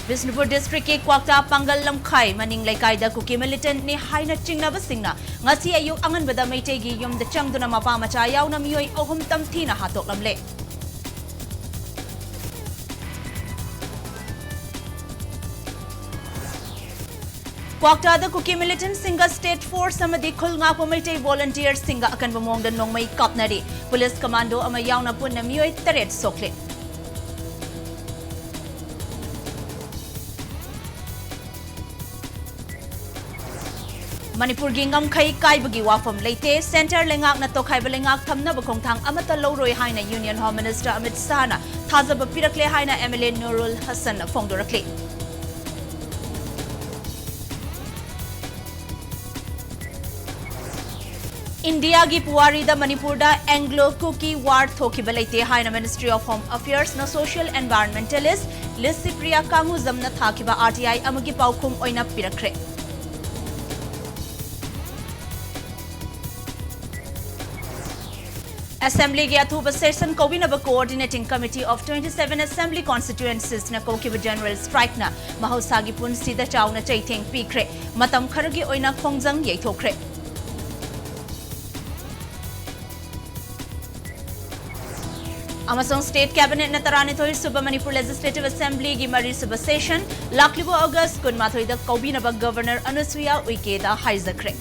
Bisnupur district ke Kwakta Pangal Lamkhai Maning Laikai Kuki militant ni Haina Chingna Basingna Ngasi Ayuk Angan Bada Maitegi Yum the Changduna Mapama Chayao Namiyoi Ohum Tamtina Hatok Lamle. Kwakta the Kuki militant Singa State Force Samadi Kulnga Pumite volunteer Singa Akan Bamong the Nongmai Kapnari Police Commando Amayauna Punamiyoi Teret Sokle. Manipur gingam khai kai bagi wafam leite center lengak na tokhai belengak thamna bakong thang amata loroi haina Union Home Minister Amit Sana thaza bapirakle haina MLA Nurul Hassan fongdorakle. India gi puari da Manipur da Anglo Kuki war thoki belaite haina Ministry of Home Affairs na Social Environmentalist Lisipriya Kangu zamna thakiba RTI amagi paukhum oina pirakre. Assembly ge athuba session Kowinaba Coordinating Committee of 27 Assembly Constituencies na Kokiba General Strike na Mahosagi Pun Sida Chawna Chaitheng Pikre Matam Kharagi Oina Khongjang Yaithokre. Amasong State Cabinet na Taranithoi Suba Manipur Legislative Assembly gi Mari Suba Session Laklibo August Kunmathoi da Kowinaba Governor Anusuya Uike da Haizakre.